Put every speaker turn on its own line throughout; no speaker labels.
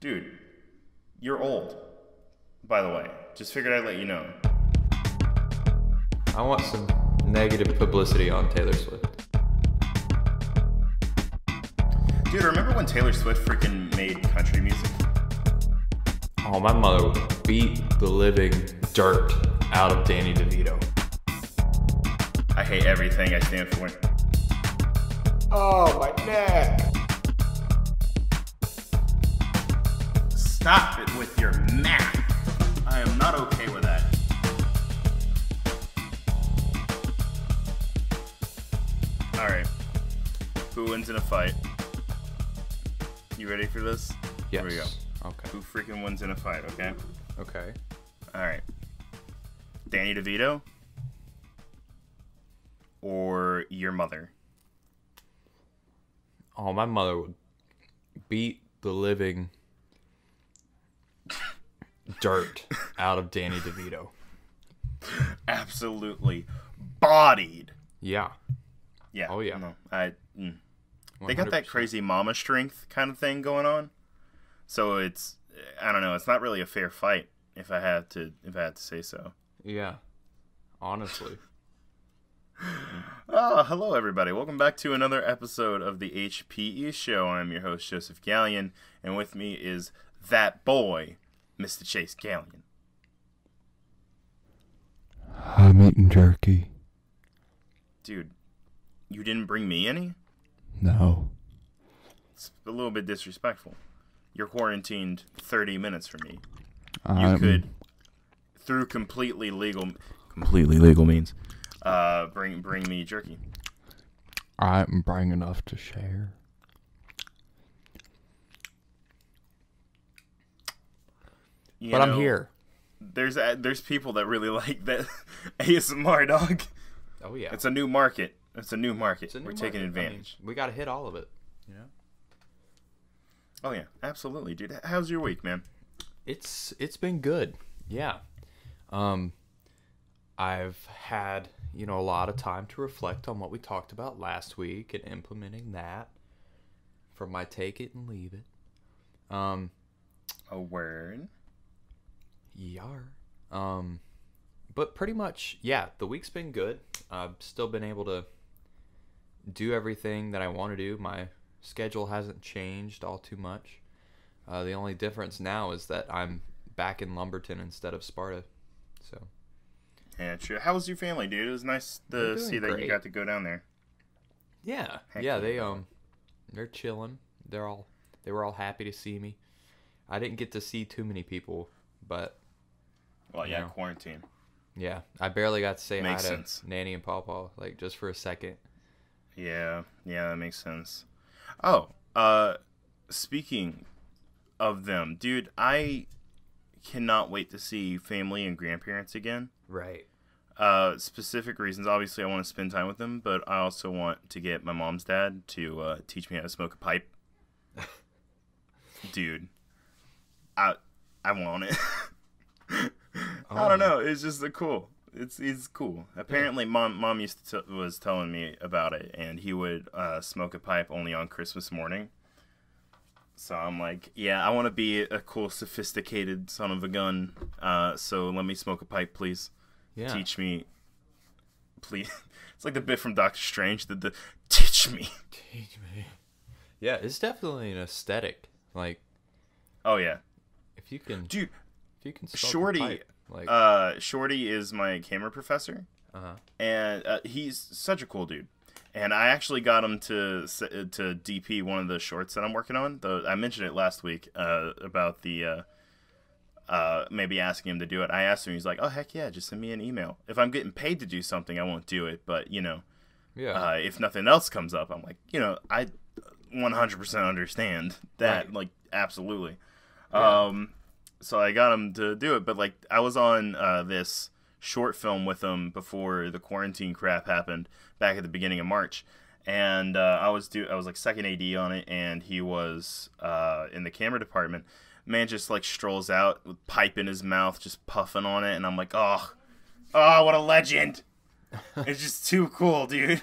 Dude, you're old, by the way. Just figured I'd let you know.
I want some negative publicity on Taylor Swift.
Dude, remember when Taylor Swift freaking made country music?
Oh, my mother would beat the living dirt out of Danny Devito.
I hate everything I stand for.
Oh, my neck.
Stop it with your math. I am not okay with that. Alright. Who wins in a fight? You ready for this?
Yes.
Here we go.
Okay.
Who freaking wins in a fight, okay?
Okay.
Alright. Danny DeVito? Or your mother?
Oh, my mother would beat the living dirt out of Danny DeVito.
Absolutely bodied.
Yeah.
Yeah.
Oh, yeah.
No, They got that crazy mama strength kind of thing going on. So it's, I don't know, it's not really a fair fight if I had to say so.
Yeah. Honestly.
Oh, hello everybody. Welcome back to another episode of the HPE show. I'm your host, Joseph Gallion, and with me is that boy, Mr. Chase Gallion.
I'm eating jerky.
Dude, you didn't bring me any?
No.
It's a little bit disrespectful. You're quarantined 30 minutes from me.
I'm...
You could, through completely legal means, bring me jerky.
I'm buying enough to share.
But I'm here.
There's people that really like that ASMR, dog.
Oh, yeah.
It's a new market. We're
We're
taking advantage.
we got to hit all of it. You know?
Oh, yeah. Absolutely, dude. How's your week, man?
It's been good. Yeah. I've had, a lot of time to reflect on what we talked about last week and implementing that from my take it and leave it.
A word.
Yar. But pretty much, yeah, the week's been good. I've still been able to do everything that I want to do. My schedule hasn't changed all too much. The only difference now is that I'm back in Lumberton instead of Sparta. So.
Yeah, true. How was your family, dude? It was nice to see that you got to go down there.
Yeah.
Heck
yeah,
yeah.
They're chilling. They were all happy to see me. I didn't get to see too many people, but
Well, yeah, quarantine.
Yeah, I barely got to say
Makes
hi
sense.
to Nanny and Pawpaw, just for a second.
Yeah, that makes sense. Oh, speaking of them, dude, I cannot wait to see family and grandparents again.
Right.
Specific reasons. Obviously, I want to spend time with them, but I also want to get my mom's dad to teach me how to smoke a pipe. Dude, I want it. I don't know. It's just cool. It's cool. Apparently, mom was telling me about it, and he would smoke a pipe only on Christmas morning. So I'm like, yeah, I want to be a cool, sophisticated son of a gun. So let me smoke a pipe, please.
Yeah.
Teach me, please. It's like the bit from Doctor Strange. The teach me.
Teach me. Yeah, it's definitely an aesthetic.
Oh yeah,
if you can,
dude.
If you can smoke
Shorty,
a pipe,
Shorty is my camera professor,
Uh-huh.
and he's such a cool dude. And I actually got him to DP one of the shorts that I'm working on. I mentioned it last week about the maybe asking him to do it. I asked him, he's like, "Oh heck yeah, just send me an email. If I'm getting paid to do something, I won't do it. But
yeah.
if nothing else comes up, I'm like, I 100% understand that.
Right.
Like, absolutely.
Yeah.
So I got him to do it, but I was on this short film with him before the quarantine crap happened back at the beginning of March, and I was second AD on it, and he was in the camera department. Man just strolls out with pipe in his mouth, just puffing on it, and I'm like, oh, what a legend! It's just too cool, dude.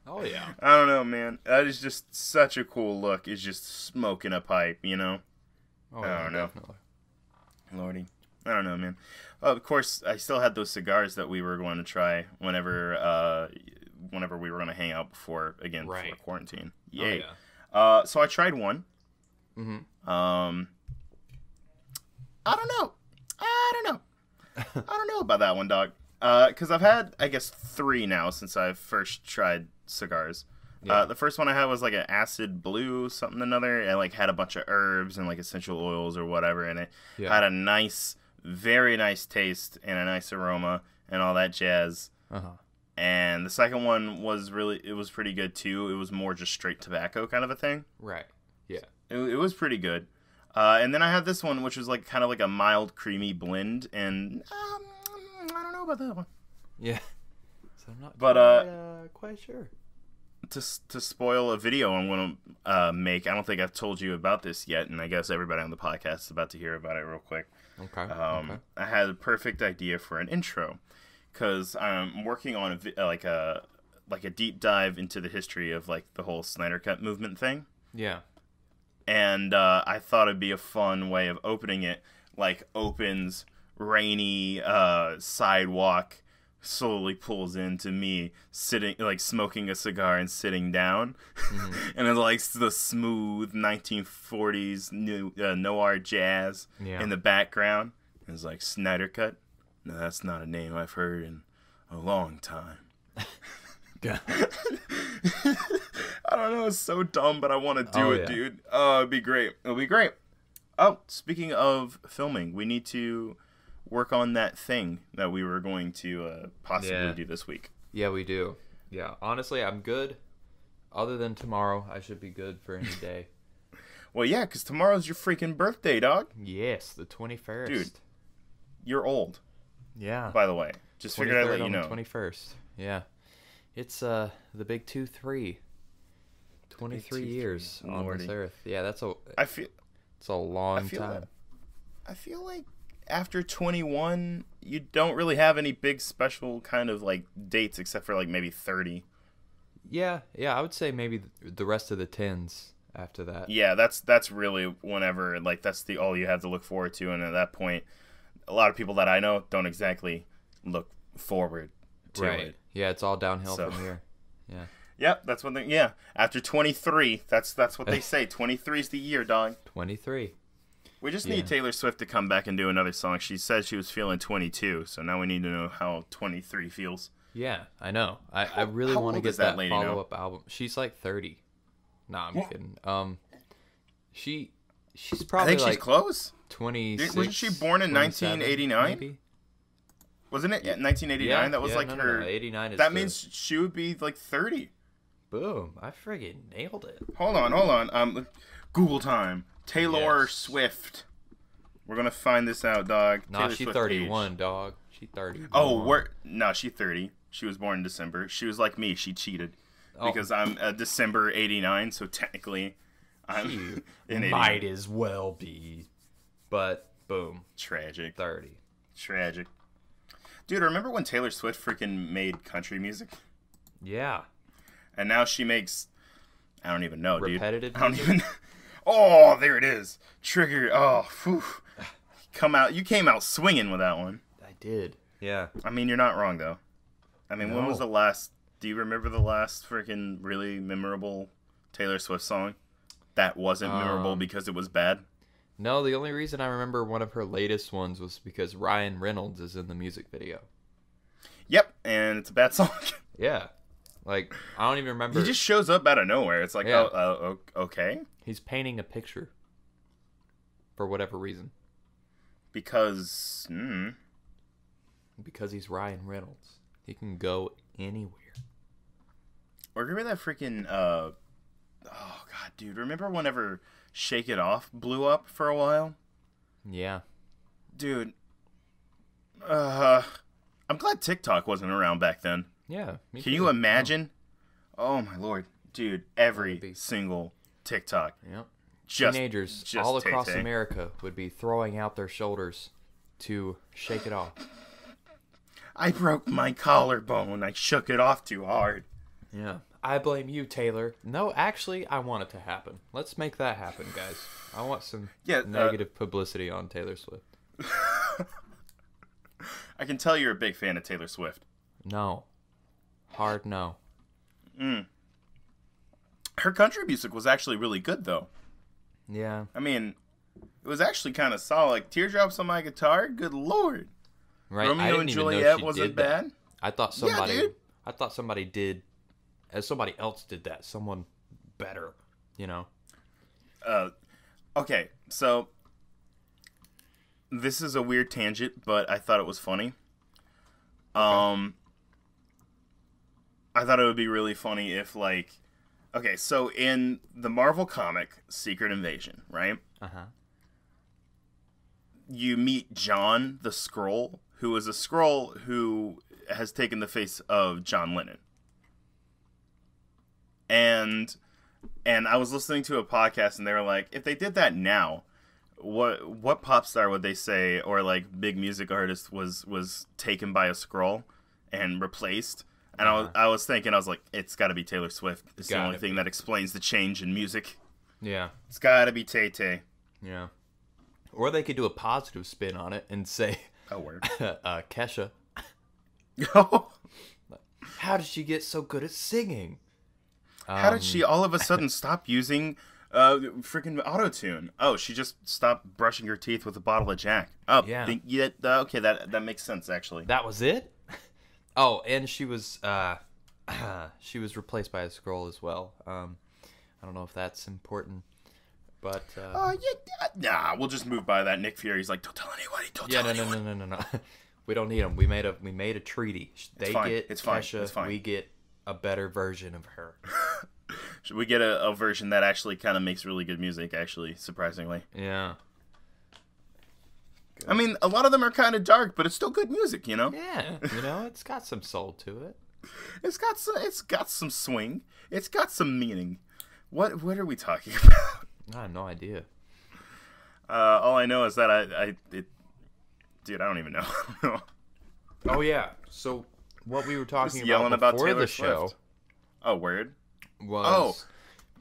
Oh yeah.
I don't know, man. That is just such a cool look. Is just smoking a pipe,
Oh,
I
yeah,
don't know.
definitely.
Lordy. I don't know, man. Of course, I still had those cigars that we were going to try whenever we were going to hang out before quarantine. Yay.
Oh, yeah.
So I tried one.
Mm-hmm.
I don't know. I don't know about that one, dog. Because I've had, I guess, 3 now since I first tried cigars.
Yeah.
The first one I had was like an acid blue something another, and like had a bunch of herbs and like essential oils or whatever, and it had a nice, very nice taste and a nice aroma and all that jazz.
Uh-huh.
And the second one was pretty good too. It was more just straight tobacco kind of a thing.
Right. Yeah.
It was pretty good. And then I had this one, which was like kind of like a mild, creamy blend, and I don't know about that one.
Yeah. So I'm not quite sure.
To spoil a video I'm going to make, I don't think I've told you about this yet, and I guess everybody on the podcast is about to hear about it real quick.
Okay.
I had a perfect idea for an intro, because I'm working on a deep dive into the history of like the whole Snyder Cut movement thing.
Yeah.
And I thought it'd be a fun way of opening it, like opens rainy sidewalk, slowly pulls into me sitting, like smoking a cigar and sitting down, and it's like the smooth 1940s noir jazz in the background. And it's like, Snyder Cut? No, that's not a name I've heard in a long time. I don't know, it's so dumb, but I want to do it, dude. Oh, it'd be great. It'll be great. Oh, speaking of filming, we need to work on that thing that we were going to possibly do this week.
Yeah, we do. Yeah, honestly, I'm good. Other than tomorrow, I should be good for any day.
Well, yeah, because tomorrow's your freaking birthday, dog.
Yes, the 21st.
Dude, you're old.
Yeah.
By the way, just figured I'd let you know.
21st. Yeah. It's the big 2-3. 23 years on this earth. Yeah, it's a long time.
I feel like after 21, you don't really have any big special kind of like dates except for like maybe 30.
Yeah, I would say maybe the rest of the 10s after that.
Yeah, that's really whenever, like, that's all you have to look forward to, and at that point, a lot of people that I know don't exactly look forward to it.
Yeah, it's all downhill from here. Yeah.
Yep, that's one thing. Yeah, after 23, that's what they say. 23 is the year, dog.
23.
We just need Taylor Swift to come back and do another song. She said she was feeling 22, so now we need to know how 23 feels.
Yeah, I know. I really want to get that follow-up album. She's like 30. Nah, I'm kidding. She's probably
she's close.
26.
Wasn't she born in 1989?
Maybe?
Wasn't it? Yeah, 1989.
Yeah,
that was her.
No, 89 is
that means she would be like 30.
Boom! I friggin' nailed it.
Hold on. Google time. Taylor Swift. We're gonna find this out, dog.
Nah, she's 31, dog. She 30.
Oh, she's 30. She was born in December. She was like me. She cheated because I'm December '89, so technically, I'm
might as well be. But boom,
tragic.
30.
Tragic. Dude, remember when Taylor Swift freaking made country music?
Yeah.
And now she makes, I don't even know,
repetitive
dude. I don't even. Oh, there it is. Triggered. Oh, phew. You came out swinging with that one.
I did. Yeah.
I mean, you're not wrong though. I mean, when was the last? Do you remember the last freaking really memorable Taylor Swift song that wasn't memorable because it was bad?
No, the only reason I remember one of her latest ones was because Ryan Reynolds is in the music video.
Yep, and it's a bad song.
Yeah. Like, I don't even remember.
He just shows up out of nowhere. It's like, okay.
He's painting a picture. For whatever reason.
Because
he's Ryan Reynolds. He can go anywhere.
Or remember that freaking, oh god, dude. Remember whenever Shake It Off blew up for a while?
Yeah.
Dude. I'm glad TikTok wasn't around back then.
Yeah.
Can you imagine? Oh my lord. Dude, every single TikTok.
Yep. Teenagers all across America would be throwing out their shoulders to shake it off.
I broke my collarbone. I shook it off too hard.
Yeah. I blame you, Taylor. No, actually, I want it to happen. Let's make that happen, guys. I want some negative publicity on Taylor Swift.
I can tell you're a big fan of Taylor Swift.
No. Hard no.
Her country music was actually really good, though.
Yeah.
I mean, it was actually kind of solid. Like, Teardrops on My Guitar, good lord.
Right.
Romeo and Juliet wasn't bad.
I thought somebody did, as somebody else did that. Someone better, you know.
Okay, so this is a weird tangent, but I thought it was funny. Okay. I thought it would be really funny if, like, okay, so in the Marvel comic Secret Invasion, right? You meet John the Skrull, who is a Skrull who has taken the face of John Lennon. And I was listening to a podcast, and they were like, if they did that now, what pop star would they say, or like big music artist was taken by a Skrull and replaced? And I was thinking, I was like, it's got to be Taylor Swift. It's the only thing that explains the change in music.
Yeah.
It's got to be Tay-Tay.
Yeah. Or they could do a positive spin on it and say,
word.
Kesha. How did she get so good at singing?
How did she all of a sudden stop using freaking auto-tune? Oh, she just stopped brushing her teeth with a bottle of Jack. Oh, yeah. Okay, that makes sense, actually.
That was it? Oh, and she was replaced by a Skrull as well. I don't know if that's important, but
nah, we'll just move by that. Nick Fury's like, don't tell anyone. Don't tell anyone.
No. We don't need them. We made a treaty. They get Kesha.
It's fine.
We get a better version of her.
Should we get a version that actually kind of makes really good music? Actually, surprisingly.
Yeah.
I mean, a lot of them are kind of dark, but it's still good music, you know?
Yeah, it's got some soul to it.
It's got some swing. It's got some meaning. What are we talking about?
I have no idea.
All I know is that dude, I don't even know.
Oh yeah. So what we were talking
about
before
Taylor
the show.
Swift. Oh, word.
Was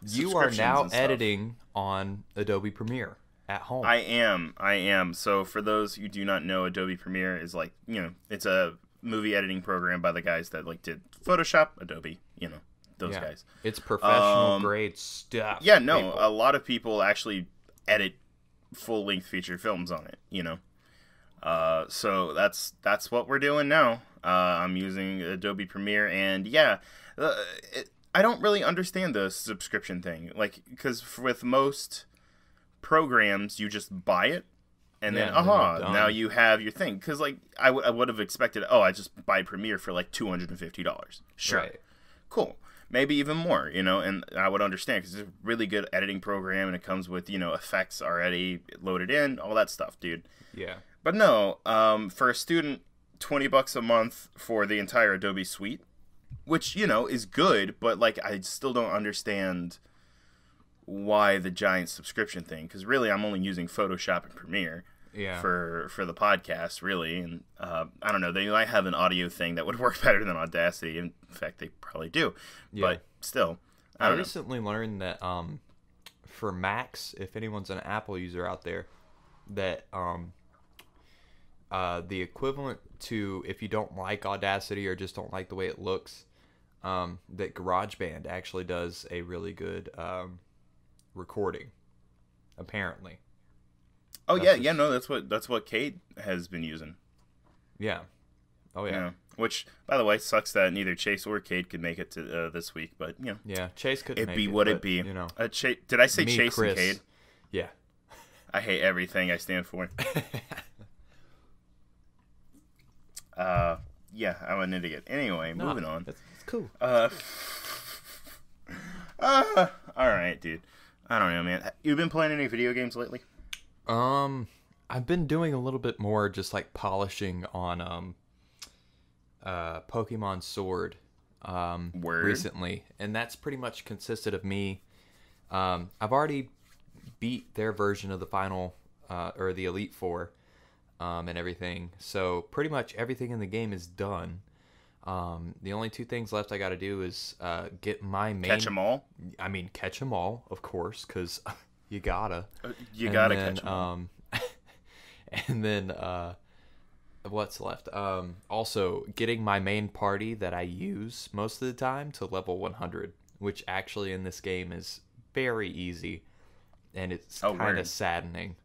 you are now editing on Adobe Premiere at home.
I am. So for those who do not know, Adobe Premiere is like, it's a movie editing program by the guys that like did Photoshop, Adobe, those guys.
It's professional grade stuff.
Yeah, no, people. A lot of people actually edit full-length feature films on it, So that's what we're doing now. I'm using Adobe Premiere, and I don't really understand the subscription thing. Like, because with most programs, you just buy it, and then now you have your thing. Because like I would have expected, I just buy Premiere for like $250. Sure, right. Cool, maybe even more. And I would understand because it's a really good editing program, and it comes with effects already loaded in, all that stuff, dude.
Yeah.
But no, for a student, $20 a month for the entire Adobe suite, which is good, but like I still don't understand why the giant subscription thing, because really I'm only using Photoshop and Premiere for the podcast, really. And I don't know, they might have an audio thing that would work better than Audacity. In fact, they probably do. But still, I
recently learned that for Macs, if anyone's an Apple user out there, that the equivalent to, if you don't like Audacity or just don't like the way it looks, that GarageBand actually does a really good recording, apparently.
Oh, that's what Cade has been using.
Yeah. Oh yeah.
Which, by the way, sucks that neither Chase or Cade could make it to this week, but
Yeah, Chase couldn't make it.
It'd be what it be. Did I say Chase
Chris,
and Cade?
Yeah.
I hate everything I stand for. I'm an idiot. Anyway, moving on.
It's cool.
All right, dude. I don't know, man. You been playing any video games lately?
I've been doing a little bit more just like polishing on Pokemon Sword recently, and that's pretty much consisted of me. I've already beat their version of the final or the Elite Four and everything, so pretty much everything in the game is done. The only two things left I got to do is get my main.
Catch 'em all.
I mean, catch 'em all, of course, because you gotta.
You gotta catch 'em all.
And then what's left? Also, getting my main party that I use most of the time to level 100, which actually in this game is very easy, and it's kind of saddening.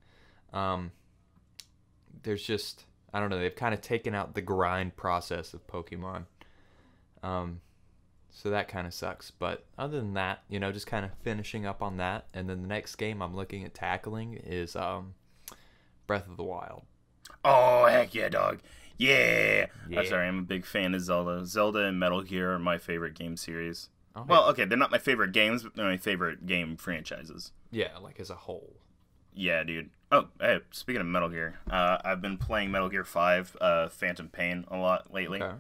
There's just, I don't know, they've kind of taken out the grind process of Pokemon. So that kind of sucks. But other than that, just kind of finishing up on that. And then the next game I'm looking at tackling is Breath of the Wild.
Oh, heck yeah, dog. Yeah. I'm sorry, I'm a big fan of Zelda. Zelda and Metal Gear are my favorite game series. Oh, well, okay, they're not my favorite games, but they're my favorite game franchises.
Yeah, like as a whole.
Yeah, dude. Oh, hey, speaking of Metal Gear, I've been playing Metal Gear 5, Phantom Pain a lot lately.
Okay.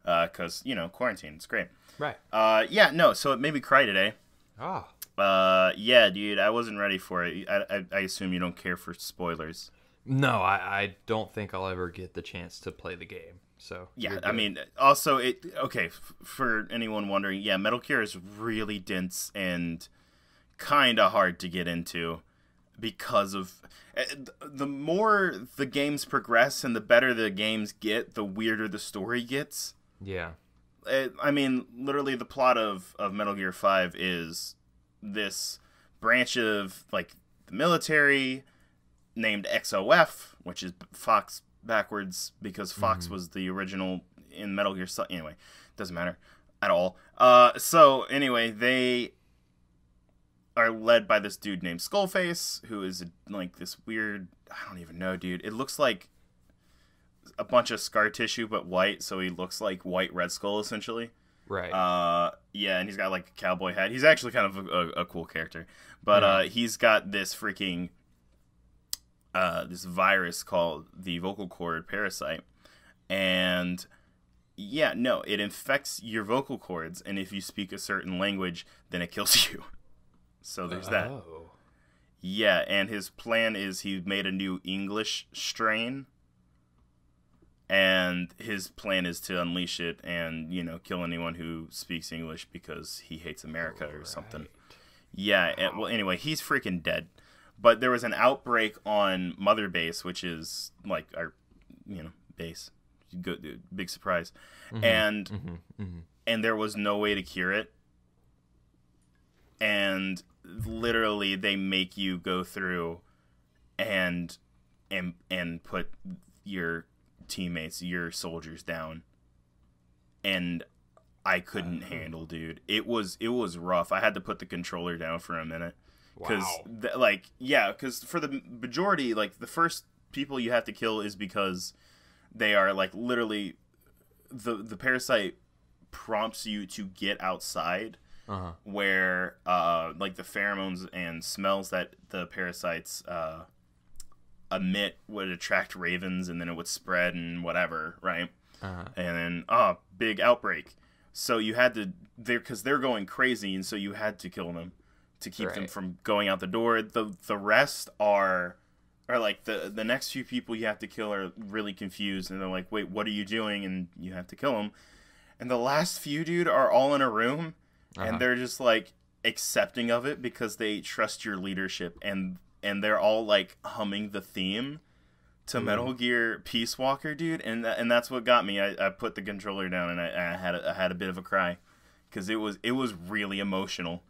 Because, quarantine, it's great.
Right.
So it made me cry today. Yeah, dude, I wasn't ready for it. I assume you don't care for spoilers.
No, I don't think I'll ever get the chance to play the game. So
yeah, I mean, also for anyone wondering, yeah, Metal Gear is really dense and kind of hard to get into because of the more the games progress and the better the games get, the weirder the story gets.
Yeah.
I mean, literally the plot of Metal Gear 5 is this branch of like the military named XOF, which is Fox backwards because Fox was the original in Metal Gear. Anyway, doesn't matter at all. So anyway, they are led by this dude named Skullface, who is like this weird, I don't even know, dude. It looks like a bunch of scar tissue but white, so he looks like White Red Skull essentially.
Right.
Yeah, and he's got like a cowboy hat. He's actually kind of a cool character, but he's got this freaking this virus called the vocal cord parasite, and yeah, no, it infects your vocal cords, and if you speak a certain language, then it kills you. So there's that. Yeah, and his plan is he made a new English strain, and his plan is to unleash it and, kill anyone who speaks English because he hates America or something. Yeah, and, well, anyway, he's freaking dead. But there was an outbreak on Mother Base, which is like our, base. Good, big surprise. And there was no way to cure it. And literally they make you go through and put your teammates, your soldiers down. And I couldn't handle, dude. It was rough. I had to put the controller down for a minute. Because, because for the majority, like, the first people you have to kill is because they are, like, literally, the parasite prompts you to get outside, where, like, the pheromones and smells that the parasites emit would attract ravens, and then it would spread and whatever, right? And then, big outbreak. So you had to, because they're going crazy, and so you had to kill them to keep them from going out the door. The rest are like the next few people you have to kill are really confused, and they're like, wait, what are you doing? And you have to kill them. And the last few, dude, are all in a room, and they're just like accepting of it because they trust your leadership, and they're all like humming the theme to Metal Gear Peace Walker, dude, and that's what got me. I put the controller down, and I had a bit of a cry because it was really emotional.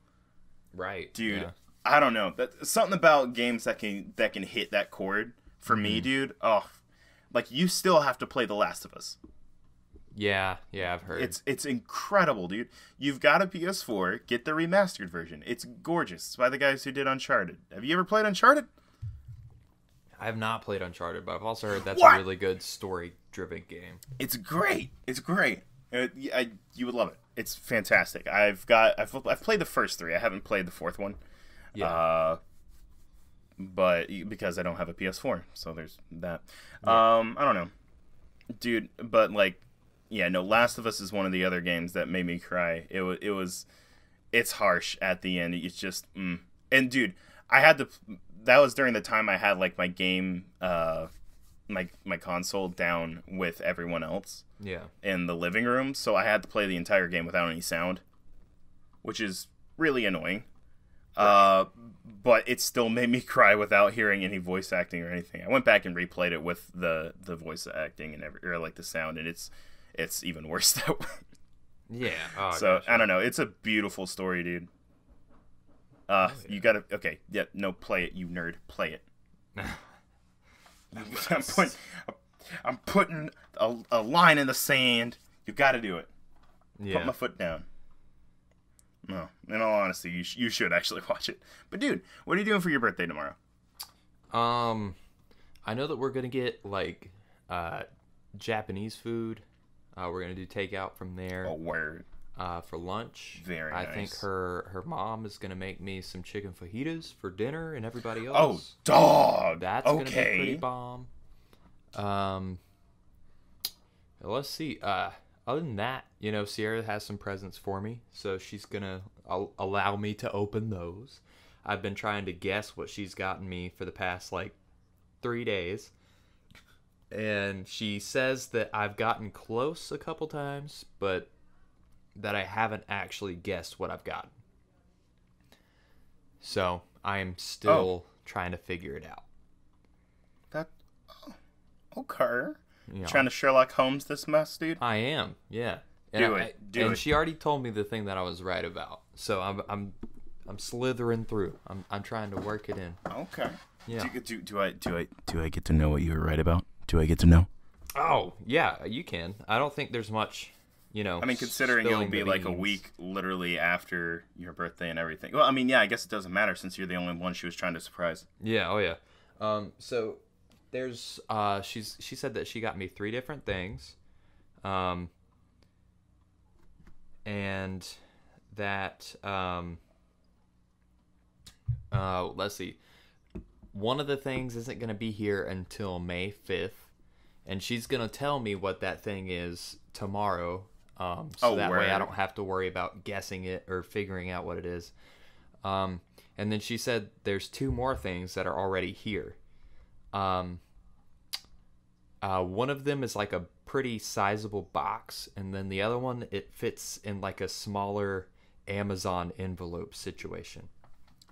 Right,
dude.
Yeah.
I don't know. Something about games that can hit that chord for me, dude. Oh, like you still have to play The Last of Us.
Yeah, I've heard.
It's incredible, dude. You've got a PS4. Get the remastered version. It's gorgeous. It's by the guys who did Uncharted. Have you ever played Uncharted?
I have not played Uncharted, but I've also heard that's a really good story-driven game.
It's great. It's great. You would love it. It's fantastic. I've played the first 3. I haven't played the 4th one. Yeah. But because I don't have a PS4, so there's that. Yeah. I don't know, dude. But like, yeah, no. Last of Us is one of the other games that made me cry. It's harsh at the end. It's just, and dude, I had to. That was during the time I had like my game, my console down with everyone else.
Yeah.
In the living room, so I had to play the entire game without any sound, which is really annoying. But it still made me cry without hearing any voice acting or anything. I went back and replayed it with the voice acting and or the sound, and it's even worse that way.
Yeah. Oh,
so
gotcha.
I don't know. It's a beautiful story, dude.
Yeah.
You gotta play it, you nerd. Play it. I'm putting a line in the sand. You gotta do it.
Yeah.
Put my foot down. No, in all honesty, you should actually watch it. But dude, what are you doing for your birthday tomorrow?
I know that we're gonna get like Japanese food. We're gonna do takeout from there.
Oh, word.
For lunch.
Very
I
nice.
think her mom is gonna make me some chicken fajitas for dinner, and everybody
Oh,
else.
dog.
That's gonna be
okay.
pretty bomb. Let's see. Other than that, Sierra has some presents for me, so she's gonna allow me to open those. I've been trying to guess what she's gotten me for the past 3 days, and she says that I've gotten close a couple times, but that I haven't actually guessed what I've gotten. So I am still trying to figure it out.
Okay.
You know.
Trying to Sherlock Holmes this mess, dude?
I am, yeah.
Do
And
it.
she already told me the thing that I was right about, so I'm slithering through. I'm trying to work it in.
Okay.
Yeah.
Do I get to know what you were right about? Do I get to know?
Oh yeah, you can. I don't think there's much,
I mean, considering it'll
spilling
be
the
like a
beans.
week literally after your birthday and everything. Well, I mean, yeah, I guess it doesn't matter since you're the only one she was trying to surprise.
Yeah. Oh yeah. So there's she said that she got me 3 different things, and that let's see. One of the things isn't going to be here until May 5th, and she's going to tell me what that thing is tomorrow, so that way I don't have to worry about guessing it or figuring out what it is. And then she said there's 2 more things that are already here. One of them is like a pretty sizable box, and then the other one, it fits in like a smaller Amazon envelope situation.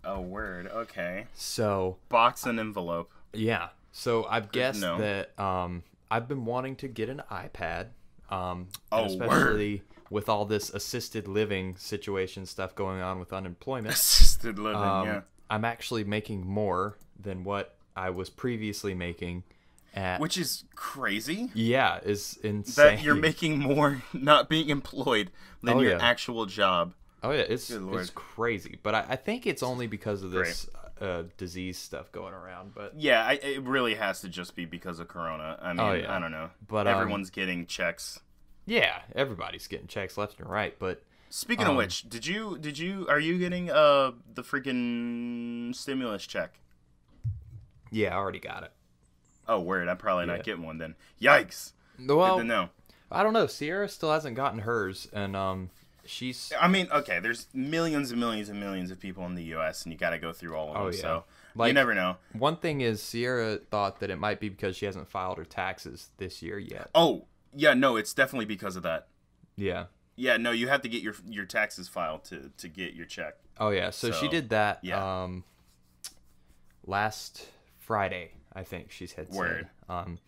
Oh, word. Okay.
So
Box and envelope.
yeah, so I've guessed
know.
that I've been wanting to get an iPad, and
Oh,
especially with all this assisted living situation stuff going on with unemployment.
Assisted living, yeah.
I'm actually making more than what I was previously making at.
Which is crazy.
Yeah, is insane.
That you're making more not being employed than your actual job.
Oh yeah, it's
Good Lord.
it's crazy, but I think it's only because of this disease stuff going around. But
Yeah, it really has to just be because of Corona. I mean,
yeah.
I don't know.
But,
everyone's getting checks.
yeah, everybody's getting checks left and right. But
Speaking of which, are you getting the freaking stimulus check?
yeah, I already got it.
Oh, word. I'm probably not getting one then. Yikes.
Well,
Good to know.
I don't know. Sierra still hasn't gotten hers, and she's.
I mean, okay, there's millions and millions and millions of people in the U.S., and you got to go through all of them,
Oh, yeah.
so
Like-
you never know.
One thing is, Sierra thought that it might be because she hasn't filed her taxes this year yet.
Oh, yeah, no, it's definitely because of that.
Yeah.
Yeah, no, you have to get your taxes filed to get your check.
Oh yeah. So she
So,
did that.
yeah.
Last Friday, I think she had
Word.
said.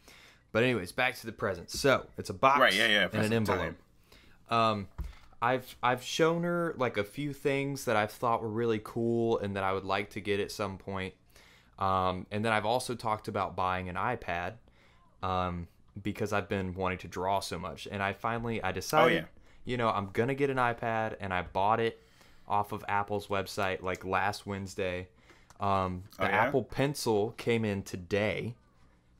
But anyways, back to the presents. So it's a box
Right, yeah,
and an
present
envelope. I've shown her like a few things that I've thought were really cool and that I would like to get at some point. And then I've also talked about buying an iPad, because I've been wanting to draw so much. And I decided, I'm gonna get an iPad, and I bought it off of Apple's website like last Wednesday. The Apple Pencil came in today.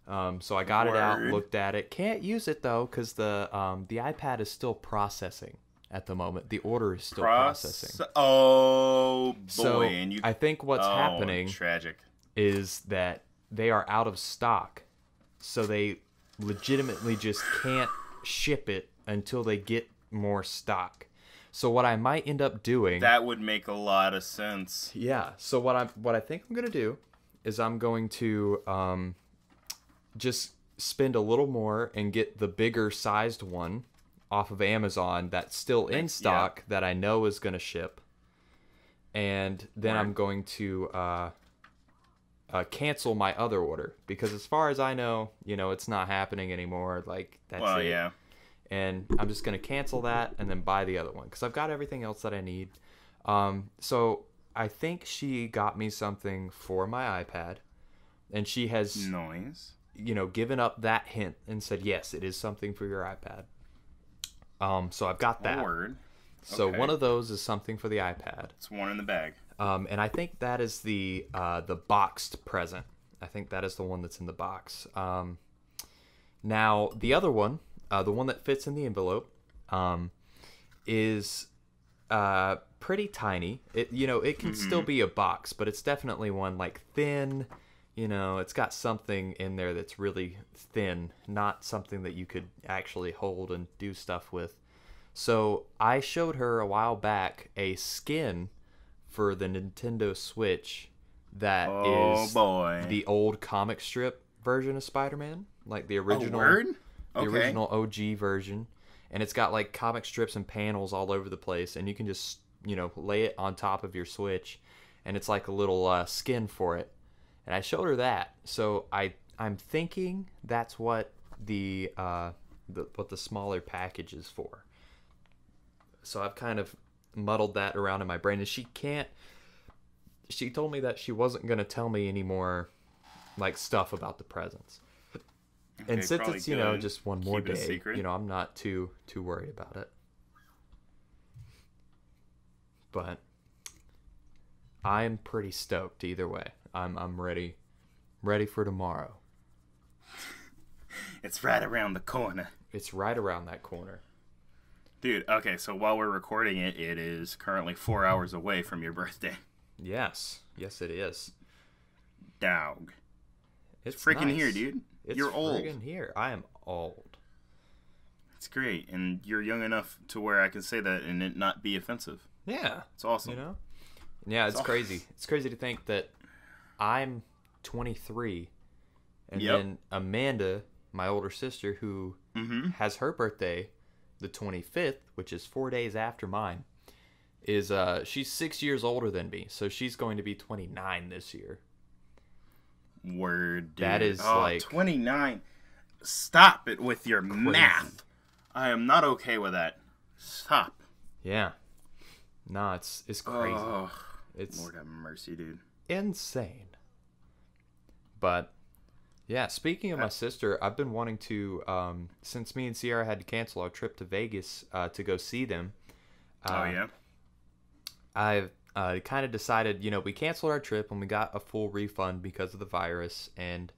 So I got it out,
Word.
looked at it. Can't use it though, because the iPad is still processing at the moment. The order is still processing.
Oh boy!
So
and you,
I think what's happening
tragic.
is that they are out of stock. So they legitimately just can't ship it until they get more stock. So what I might end up doing.
That would make a lot of sense.
Yeah. So what I think I'm gonna do is I'm going to just spend a little more and get the bigger sized one off of Amazon that's still in stock that I know is going to ship. And then I'm going to cancel my other order because as far as I know, it's not happening anymore. Like, that's it.
Yeah.
And I'm just going to cancel that and then buy the other one because I've got everything else that I need. So I think she got me something for my iPad, and she has given up that hint and said, yes, it is something for your iPad. So I've got that.
Word.
So
Okay.
one of those is something for the iPad.
It's one in the bag.
And I think that is the boxed present. I think that is the one that's in the box. Now the other one, the one that fits in the envelope, is pretty tiny. It can still be a box, but it's definitely one like thin. It's got something in there that's really thin, not something that you could actually hold and do stuff with. So I showed her a while back a skin for the Nintendo Switch that is the old comic strip version of Spider-Man, like the original, the original OG version. And it's got like comic strips and panels all over the place, and you can just lay it on top of your Switch, and it's like a little skin for it. And I showed her that, so I'm thinking that's what the smaller package is for. So I've kind of muddled that around in my brain, and she told me that she wasn't going to tell me any more like stuff about the presents.
Okay,
and since it's just one more
Keep it a
day,
secret.
I'm not too worried about it. But I'm pretty stoked either way. I'm ready for tomorrow.
It's right around the corner.
It's right around that corner.
Dude, okay, so while we're recording it, it is currently 4 hours away from your birthday.
Yes, it is.
Dog.
It's
freaking
nice.
here, dude. You're old.
Freaking here. I am old.
It's great, and you're young enough to where I can say that and it not be offensive.
Yeah.
It's awesome.
Yeah, it's crazy. It's crazy to think that I'm 23, and then Amanda, my older sister, who has her birthday the 25th, which is 4 days after mine, is she's 6 years older than me, so she's going to be 29 this year.
Word, dude.
That is like
29. Stop it with your math. I am not okay with that. Stop.
Yeah. No, it's crazy.
Oh,
It's
Lord have mercy, dude.
insane. But yeah, speaking of my sister, I've been wanting to since me and Sierra had to cancel our trip to Vegas to go see them. I've kind of decided, we canceled our trip and we got a full refund because of the virus, and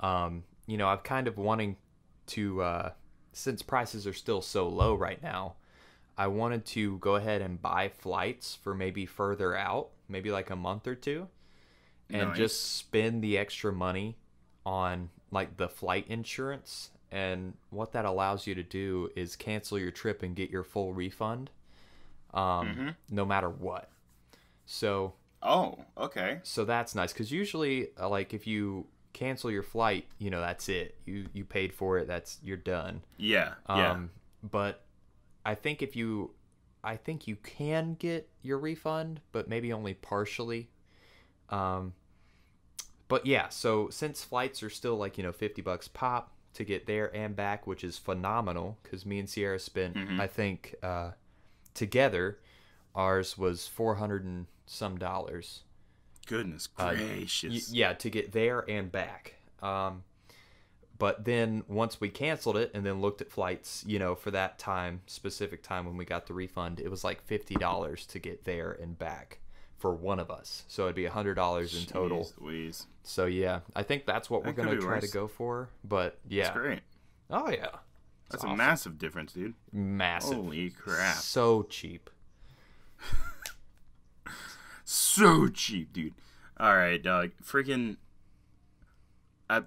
I've kind of wanting to since prices are still so low right now, I wanted to go ahead and buy flights for maybe further out, maybe like a month or two, and just spend the extra money on like the flight insurance. And what that allows you to do is cancel your trip and get your full refund, no matter what. So
okay.
So that's nice, because usually like if you cancel your flight, that's it. You paid for it. You're done.
Yeah.
But I think you can get your refund, but maybe only partially. But yeah, so since flights are still like, $50 pop to get there and back, which is phenomenal, because me and Sierra spent, I think, together, ours was $400 and some dollars.
Goodness gracious.
To get there and back. But then once we canceled it and then looked at flights, for that specific time when we got the refund, it was like $50 to get there and back for one of us. So it'd be $100 in total.
Louise.
So yeah, I think that's what we're going to try to go for. But yeah.
That's great.
Oh yeah.
That's a massive difference, dude.
Massive.
Holy crap.
So cheap.
So cheap, dude. Alright, dog. Freaking... I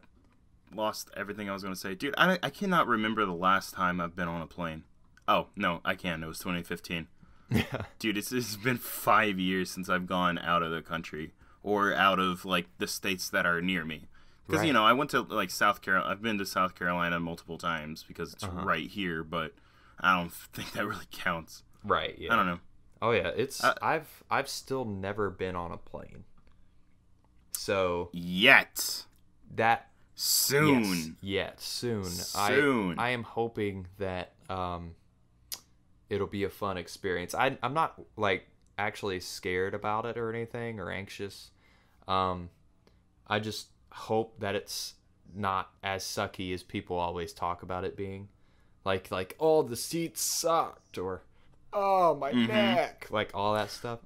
lost everything I was going to say. Dude, I cannot remember the last time I've been on a plane. Oh, no, I can. It was 2015.
Yeah.
Dude, it's been 5 years since I've gone out of the country. Or out of, like, the states that are near me. Because, you know, I went to, like, South Carolina. I've been to South Carolina multiple times because it's right here, but I don't think that really counts.
Right, yeah.
I don't know.
Oh, yeah. I've still never been on a plane. So...
Yet.
That...
Soon.
Soon.
Soon.
I am hoping that it'll be a fun experience. I'm not, like, actually scared about it or anything or anxious. I just hope that it's not as sucky as people always talk about it being. Like oh, the seats sucked, or oh, my neck, like all that stuff.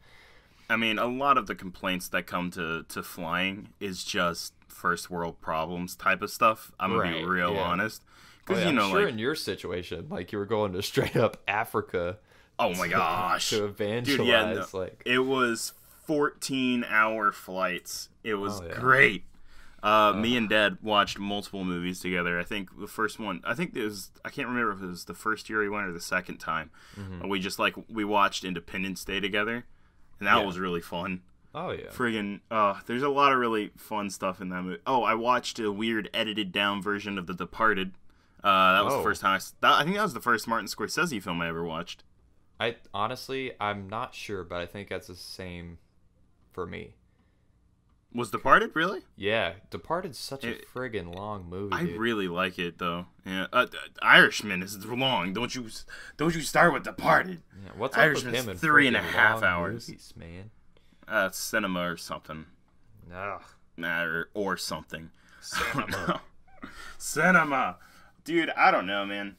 I mean, a lot of the complaints that come to flying is just first world problems type of stuff. I'm going to be real honest. Because, you know,
I'm sure
like,
in your situation, like, you were going to straight up Africa.
Oh my gosh.
To evangelize.
Dude, yeah, no,
like,
it was 14-hour flights. It was great. Me and Dad watched multiple movies together. I think the first one, I can't remember if it was the first year we went or the second time. We watched Independence Day together, and that was really fun.
Oh, yeah.
Friggin', there's a lot of really fun stuff in that movie. Oh, I watched a weird edited down version of The Departed. That was the first time I think that was the first Martin Scorsese film I ever watched.
I'm not sure, but I think that's the same for me.
Was Departed really?
Yeah, Departed's such a friggin' long movie.
I really like it though. Yeah, Irishman is long. Don't you start with Departed?
Yeah, what's
Irishman's
up with him and
3.5 hours,
movies, man?
Cinema or something. Or something. Cinema, dude. I don't know, man.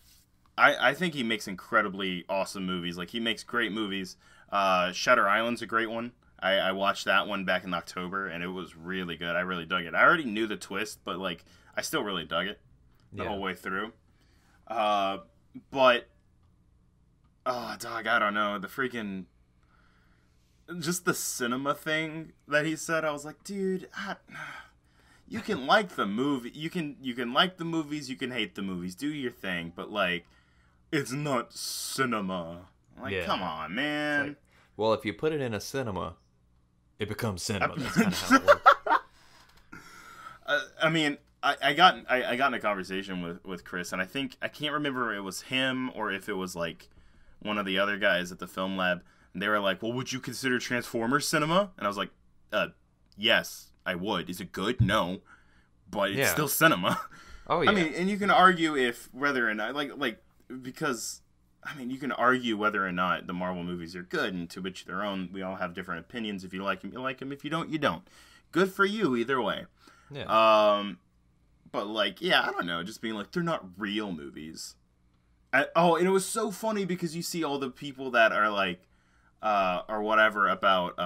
I think he makes incredibly awesome movies. Like, he makes great movies. Shutter Island's a great one. I watched that one back in October, and it was really good. I really dug it. I already knew the twist, but, like, I still really dug it the whole way through. But, oh, dog, I don't know. The freaking... Just the cinema thing that he said, I was like, dude, you can like the movie. You can like the movies. You can hate the movies. Do your thing. But, like, it's not cinema. Like, come on, man.
Like, well, if you put it in a cinema, it becomes cinema. That's kind of how it works.
I mean, I got in a conversation with Chris, and I can't remember if it was him or if it was, like, one of the other guys at the film lab. And they were like, well, would you consider Transformers cinema? And I was like, yes, I would. Is it good? No. But it's still cinema.
Oh, yeah.
I mean, and you can argue whether or not, because, I mean, you can argue whether or not the Marvel movies are good, and to each their own. We all have different opinions. If you like them, you like them. If you don't, you don't. Good for you either way.
Yeah.
But, like, I don't know. Just being like, they're not real movies. And it was so funny because you see all the people that are like, or whatever about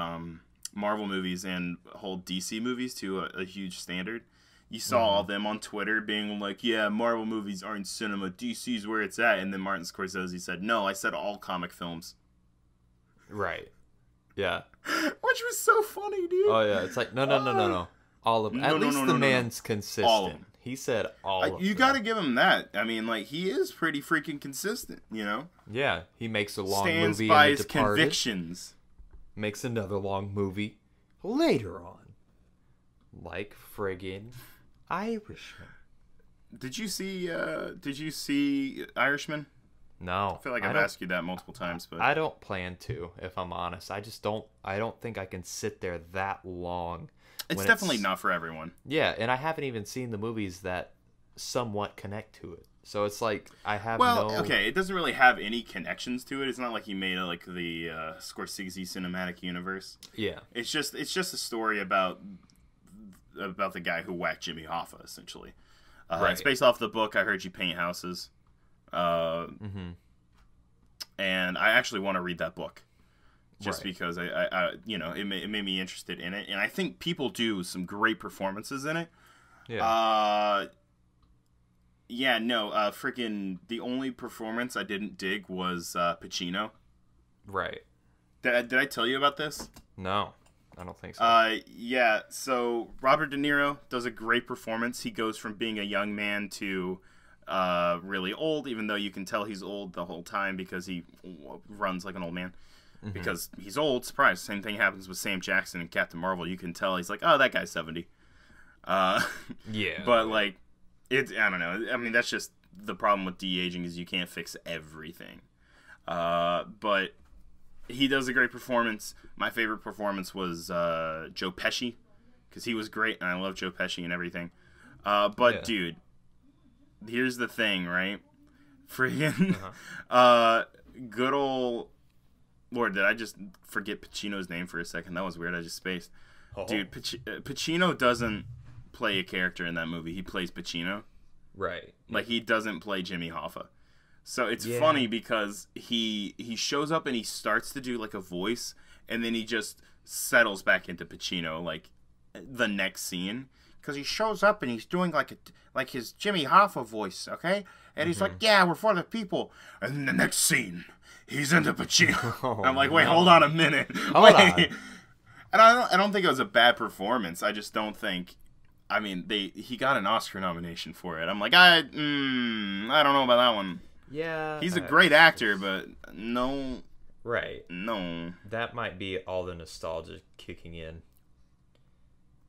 Marvel movies and hold DC movies to a huge standard. You saw all them on Twitter being like, yeah, Marvel movies aren't cinema. DC's where it's at. And then Martin Scorsese said, no, I said all comic films.
Right. Yeah.
Which was so funny, dude.
Oh, yeah. It's like, no. All of them. At least the man's consistent.
All of them.
He said all of them.
You got to give him that. I mean, like, he is pretty freaking consistent, you know?
Yeah. He makes a long
Stands
movie
by
in
his
The Departed.
convictions.
Makes another long movie later on. Like friggin' Irishman.
Did you see Irishman?
No.
I feel like I've asked you that multiple times, but
I don't plan to, if I'm honest. I don't think I can sit there that long.
It's definitely not for everyone.
Yeah, and I haven't even seen the movies that somewhat connect to it. So it's like I have
okay, it doesn't really have any connections to it. It's not like he made the Scorsese cinematic universe.
Yeah.
It's just a story about the guy who whacked Jimmy Hoffa, essentially.
Right.
It's based off the book I Heard You Paint Houses. And I actually want to read that book. Just because I it made me interested in it, and I think people do some great performances in it.
Yeah.
Freaking the only performance I didn't dig was Pacino.
Right.
Did I tell you about this?
No, I don't think so.
So Robert De Niro does a great performance. He goes from being a young man to really old, even though you can tell he's old the whole time because he runs like an old man. Because he's old. Surprise. Same thing happens with Sam Jackson and Captain Marvel. You can tell he's like, oh, that guy's 70.
Yeah.
But like, I don't know. I mean, that's just the problem with de-aging is you can't fix everything. But he does a great performance. My favorite performance was Joe Pesci, because he was great, and I love Joe Pesci and everything. But dude, here's the thing, right? Friggin' good old Lord, did I just forget Pacino's name for a second? That was weird. I just spaced. Dude, Pacino doesn't play a character in that movie. He plays Pacino.
Right.
Like, he doesn't play Jimmy Hoffa. So it's funny because he shows up and he starts to do like a voice, and then he just settles back into Pacino like the next scene, because he shows up and he's doing like his Jimmy Hoffa voice, okay? And he's like, "Yeah, we're for the people." And then the next scene, he's into Pacino. I'm like, wait, hold on a minute.
Hold on.
And I don't think it was a bad performance. I just don't think. I mean, he got an Oscar nomination for it. I'm like, I don't know about that one.
Yeah.
He's a great actor, but no.
Right.
No.
That might be all the nostalgia kicking in.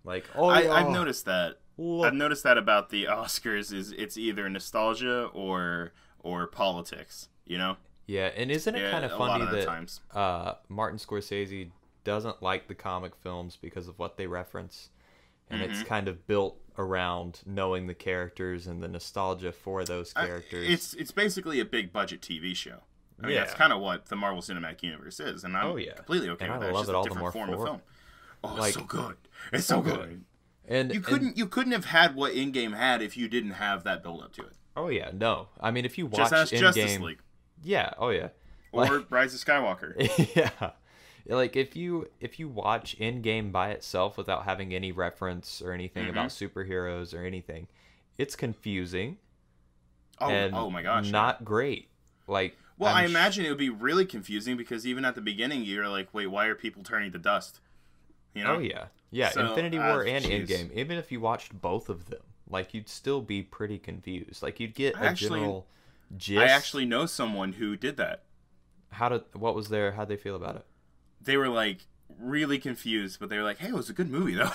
Like,
I've noticed that.
Look.
I've noticed that about the Oscars is it's either nostalgia or politics, you know?
Yeah, and isn't it kind of funny that
times.
Martin Scorsese doesn't like the comic films because of what they reference? And it's kind of built around knowing the characters and the nostalgia for those characters.
It's basically a big budget TV show. I mean,
Yeah.
that's kind of what the Marvel Cinematic Universe is, and I'm completely okay
And
with
I
that.
love
It's
it
just
all
a
the
different
more
form of
for it.
film. Oh,
Like,
it's so good. It's so good.
And
You couldn't have had what In-Game had if you didn't have that build up to it.
Oh yeah, no. I mean, if you watch
Just ask Justice
In-Game,
League
yeah, oh yeah,
or Rise of Skywalker.
yeah. Like if you watch In-Game by itself without having any reference or anything about superheroes or anything, it's confusing.
Oh my gosh,
not great. Like,
well, I imagine it would be really confusing because even at the beginning, you're like, wait, why are people turning to dust? You know?
Oh yeah.
So,
Infinity War and
jeez.
In-Game. Even if you watched both of them, like, you'd still be pretty confused. Like, you'd get a general gist.
I actually know someone who did that.
How'd they feel about it?
They were like really confused, but they were like, "Hey, it was a good movie, though."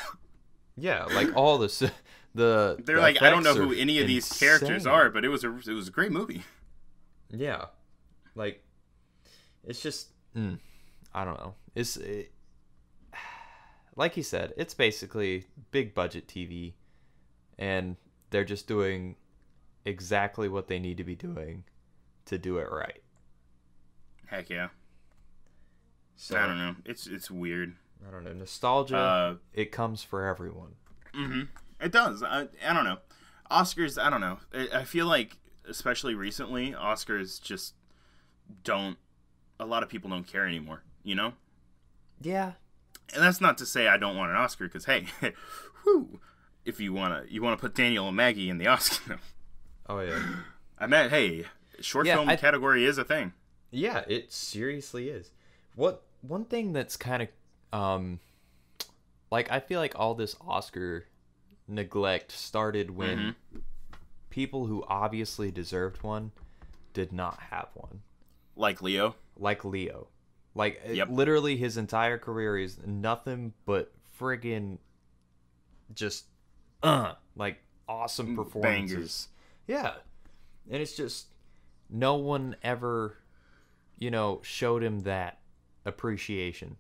Yeah, like all the
They're like, "I don't know who
effects
any of these characters
insane.
are, but it was a great movie."
Yeah, like it's just I don't know. Like you said, it's basically big budget TV, and they're just doing exactly what they need to be doing to do it right.
Heck yeah.
So
I don't know. It's weird.
I don't know. Nostalgia, it comes for everyone.
It does. I don't know. Oscars, I don't know. I feel like, especially recently, Oscars just don't. A lot of people don't care anymore. You know.
Yeah.
And that's not to say I don't want an Oscar, because hey, whew, if you wanna put Daniel and Maggie in the Oscar.
Oh yeah.
I meant, hey, short film category is a thing.
Yeah, it seriously is. One thing that's kind of like, I feel like all this Oscar neglect started when people who obviously deserved one did not have one.
Like Leo.
Literally his entire career is nothing but friggin' just like awesome performances.
Bangers.
Yeah. And it's just no one ever, showed him that appreciation.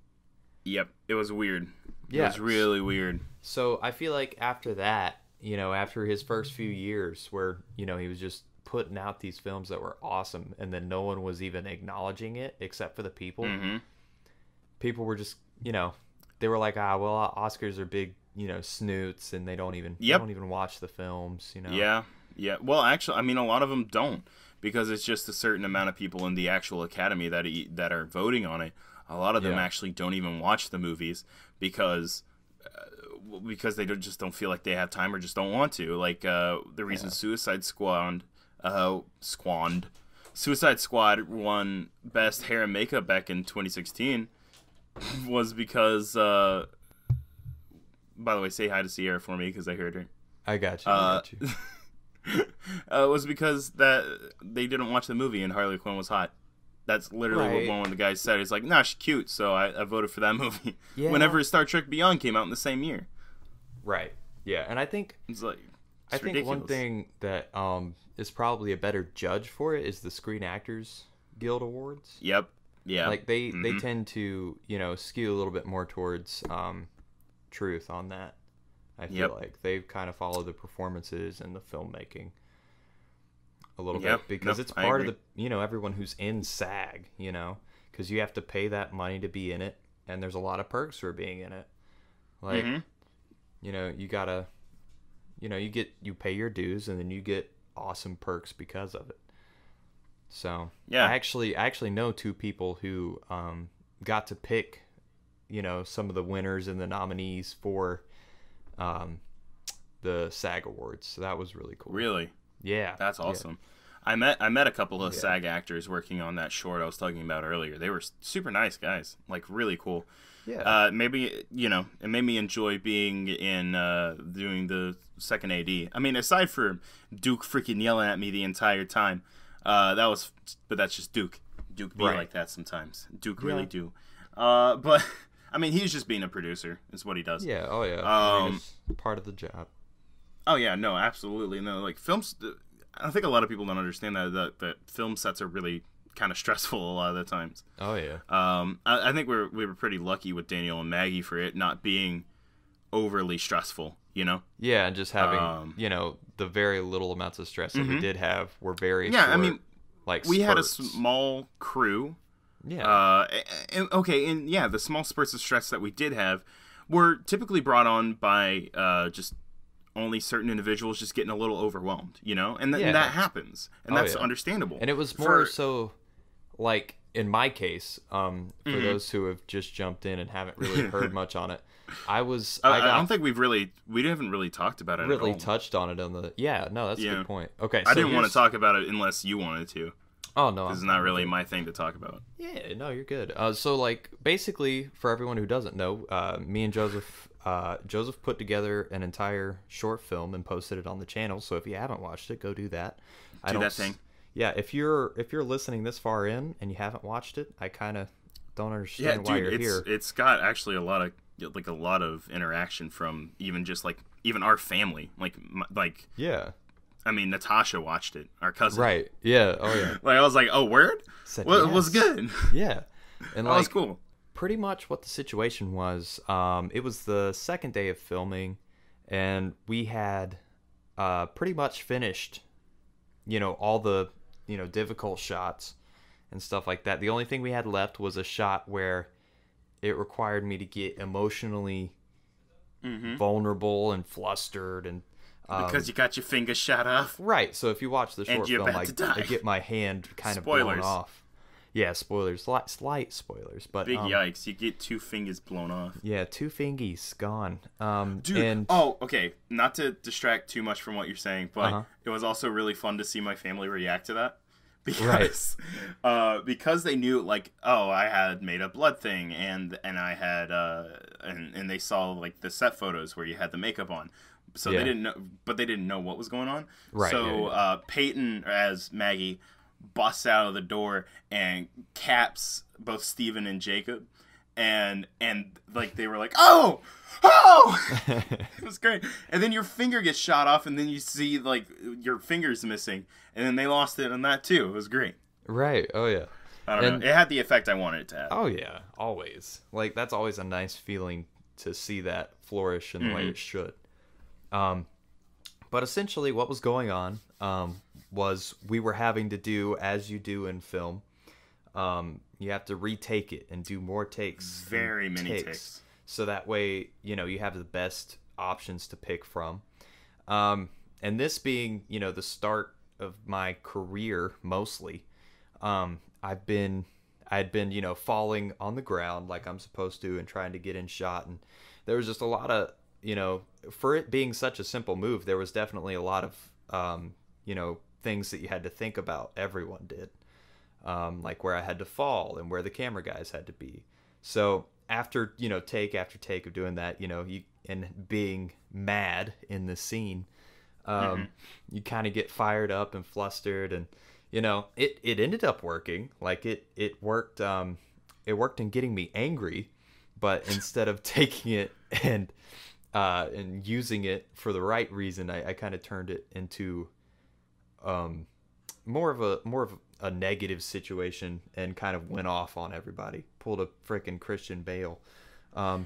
Yep, it was weird.
Yeah.
It was really weird.
So I feel like after that, after his first few years where, he was just putting out these films that were awesome and then no one was even acknowledging it except for the people. People were just, they were like, Oscars are big, snoots, and they don't even watch the films,
Yeah. Well, actually, I mean, a lot of them don't, because it's just a certain amount of people in the actual Academy that are voting on it. A lot of them actually don't even watch the movies because they just don't feel like they have time or just don't want to. Like the reason Suicide Squad won Best Hair and Makeup back in 2016 was because. By the way, say hi to Sierra for me because I heard her.
I got you.
It was because that they didn't watch the movie and Harley Quinn was hot. That's literally what one of the guys said. He's like, "Nah, she's cute," so I voted for that movie.
Yeah.
Whenever Star Trek Beyond came out in the same year.
Right. Yeah, and I think
It's like
I think
ridiculous.
one thing that is probably a better judge for it is the Screen Actors Guild Awards.
Yep. Yeah.
Like they tend to, skew a little bit more towards truth on that. I feel like they kind of follow the performances and the filmmaking a little bit because it's part of the, everyone who's in SAG, because you have to pay that money to be in it, and there's a lot of perks for being in it. Like, you gotta, you pay your dues, and then you get awesome perks because of it. So
yeah,
I actually know two people who got to pick, some of the winners and the nominees for the SAG Awards. So that was really cool.
Really?
Yeah.
That's awesome. Yeah. I met a couple of SAG actors working on that short I was talking about earlier. They were super nice guys, like really cool.
Yeah.
Maybe it made me enjoy being in doing the second AD. I mean, aside from Duke freaking yelling at me the entire time, but that's just Duke. Duke be like that sometimes. Duke really do. But I mean, he's just being a producer. Is what he does.
Yeah. Oh yeah. It's part of the job.
Oh yeah. No, absolutely. No, like films. I think a lot of people don't understand that film sets are really kind of stressful a lot of the times.
Oh yeah.
I think we were pretty lucky with Daniel and Maggie for it not being overly stressful.
Yeah, and just having the very little amounts of stress that we did have were very short,
I mean,
like
we had a
spurts.
small crew.
Yeah.
The small spurts of stress that we did have were typically brought on by just only certain individuals just getting a little overwhelmed, and that happens, and that's understandable.
And it was more so, like in my case, for those who have just jumped in and haven't really heard much on it, I don't
think we haven't really talked about it.
Really
at all.
touched on it on the. Yeah, no, that's a good point. Okay,
I didn't want to talk about it unless you wanted to.
Oh no,
it's not really my thing to talk about.
Yeah, no, you're good. So like basically, for everyone who doesn't know, me and Joseph put together an entire short film and posted it on the channel. So if you haven't watched it, go do that.
Do that thing.
Yeah, if you're listening this far in and you haven't watched it, I kind of don't understand why you're here.
It's got actually a lot of interaction from even our family, like
yeah.
I mean, Natasha watched it, our cousin.
Right. Yeah. Oh yeah.
Like I was like, oh, word?
Said
well,
yes.
It was good.
Yeah. And
that was cool.
Pretty much what the situation was, it was the second day of filming, and we had pretty much finished, all the, difficult shots and stuff like that. The only thing we had left was a shot where it required me to get emotionally vulnerable and flustered and
because you got your finger shot off.
Right. So if you watch the short film, I get my hand kind of blown off. Yeah, spoilers. Slight spoilers, but
big yikes! You get 2 fingers blown off.
Yeah, 2 fingies gone.
Dude. Okay. Not to distract too much from what you're saying, but it was also really fun to see my family react to that because they knew I had made a blood thing and I had and they saw like the set photos where you had the makeup on. So they didn't know what was going on.
Right.
So Peyton, as Maggie, busts out of the door and caps both Steven and Jacob, and like they were like, oh, it was great. And then your finger gets shot off, and then you see like your finger's missing, and then they lost it on that too. It was great.
Right. Oh yeah.
I don't know. It had the effect I wanted it to have.
Oh yeah, always. Like that's always a nice feeling to see that flourish in the way it should. But essentially what was going on was we were having to do, as you do in film, you have to retake it and do more takes.
Very many takes.
So that way, you have the best options to pick from. And this being, the start of my career mostly, I'd been, falling on the ground like I'm supposed to and trying to get in shot. And there was just a lot of, for it being such a simple move, there was definitely a lot of, things that you had to think about. Everyone did, like where I had to fall and where the camera guys had to be. So after, take after take of doing that, and being mad in the scene, you kind of get fired up and flustered, and, it ended up working. Like it worked in getting me angry, but instead of taking it and and using it for the right reason, I kind of turned it into more of a negative situation and kind of went off on everybody. Pulled a freaking Christian Bale.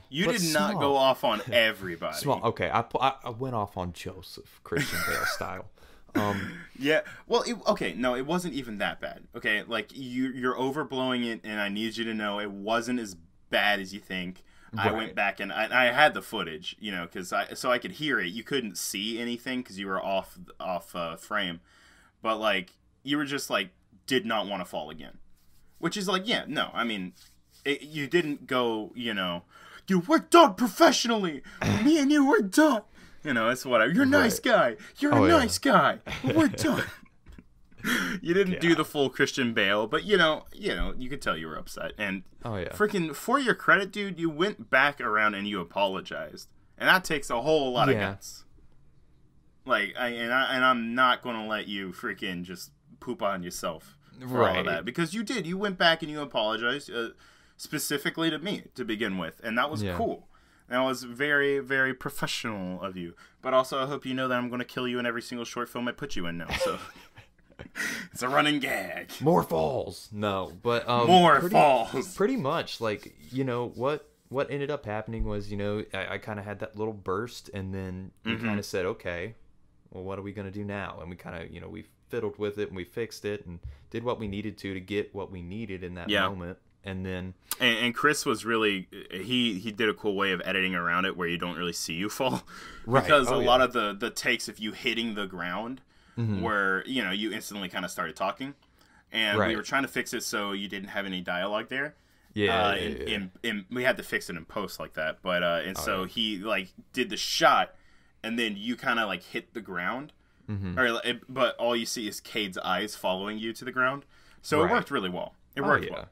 You did not go off on everybody.
Small. Okay, I went off on Joseph, Christian Bale style.
Yeah. Well, it wasn't even that bad. Okay, like you're overblowing it, and I need you to know it wasn't as bad as you think.
Right.
I went back and I had the footage, because I could hear it. You couldn't see anything because you were off frame, but like you were just like did not want to fall again, which is like I mean, you didn't go dude, we're done professionally. Me and you, we're done. It's whatever. You're a nice guy. You're a nice guy. We're done. You didn't do the full Christian Bale, but you could tell you were upset. And freaking for your credit, dude, you went back around and you apologized, and that takes a whole lot of guts. Like, I'm not gonna let you freaking just poop on yourself for all of that, because you did. You went back and you apologized specifically to me to begin with, and that was cool. That was very, very professional of you. But also, I hope you know that I'm going to kill you in every single short film I put you in now. So it's a running gag.
More falls. No, but
falls.
Pretty much, like what ended up happening was I kind of had that little burst, and then we kind of said, okay, well, what are we going to do now? And we kind of we fiddled with it and we fixed it and did what we needed to get what we needed in that moment. And then
and Chris was really he did a cool way of editing around it where you don't really see you fall, because a lot of the takes of you hitting the ground where you instantly kind of started talking, and we were trying to fix it so you didn't have any dialogue there. And we had to fix it in post like that, but he like did the shot, and then you kind of like hit the ground, but all you see is Cade's eyes following you to the ground, so it worked really well. It worked well.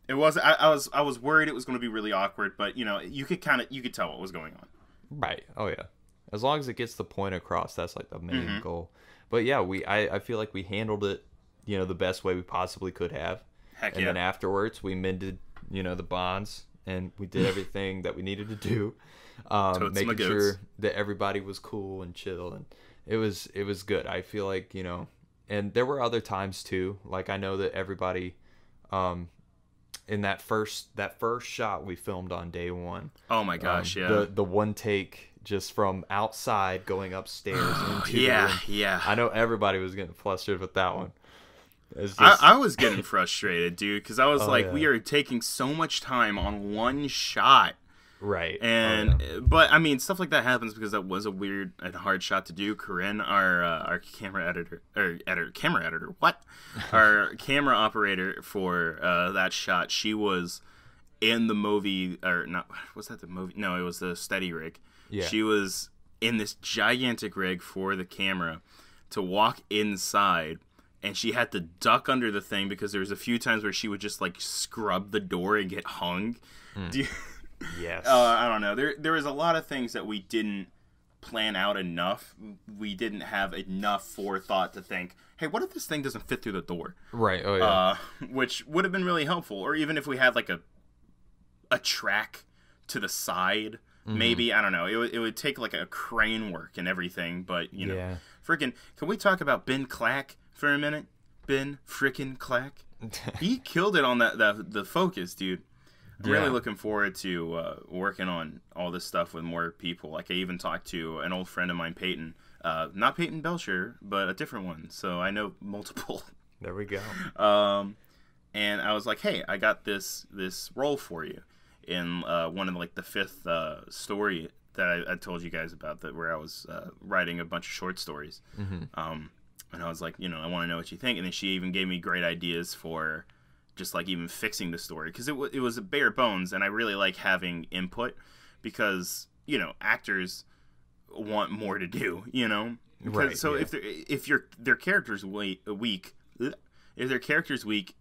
It was. I was worried it was going to be really awkward, but you could tell what was going on.
Right. Oh yeah. As long as it gets the point across, that's like the main goal. But yeah, I feel like we handled it, the best way we possibly could have.
Heck
and then afterwards, we mended, the bonds, and we did everything that we needed to do, making sure that everybody was cool and chill, and it was good. I feel like and there were other times too. Like I know that everybody. In that first shot we filmed on day one. Oh my gosh, the one take just from outside going upstairs into the room. I know everybody was getting flustered with that one.
I was getting frustrated, dude, because I was we are taking so much time on one shot.
Right.
And but I mean, stuff like that happens because that was a weird and hard shot to do. Corinne, our camera editor, our camera operator for that shot, she was in the movie, or not? Was that the movie? No, it was the steady rig. Yeah. She was in this gigantic rig for the camera to walk inside, and she had to duck under the thing because there was a few times where she would just like scrub the door and get hung.
Yes.
I don't know. There was a lot of things that we didn't plan out enough. We didn't have enough forethought to think, hey, what if this thing doesn't fit through the door?
Right. Oh yeah.
Which would have been really helpful. Or even if we had like a track to the side, maybe, I don't know. It would take like a crane work and everything. But freaking, can we talk about Ben Clack for a minute? Ben freaking Clack. He killed it on the focus, dude. I'm really looking forward to working on all this stuff with more people. Like, I even talked to an old friend of mine, Peyton. Not Peyton Belcher, but a different one. So I know multiple.
There we go.
And I was like, hey, I got this role for you in one of like the fifth story that I told you guys about, that where I was writing a bunch of short stories. And I was like, I want to know what you think. And then she even gave me great ideas for just like even fixing the story, because it was a bare bones, and I really like having input, because actors want more to do,
right?
So if their character's weak, if their character's weak,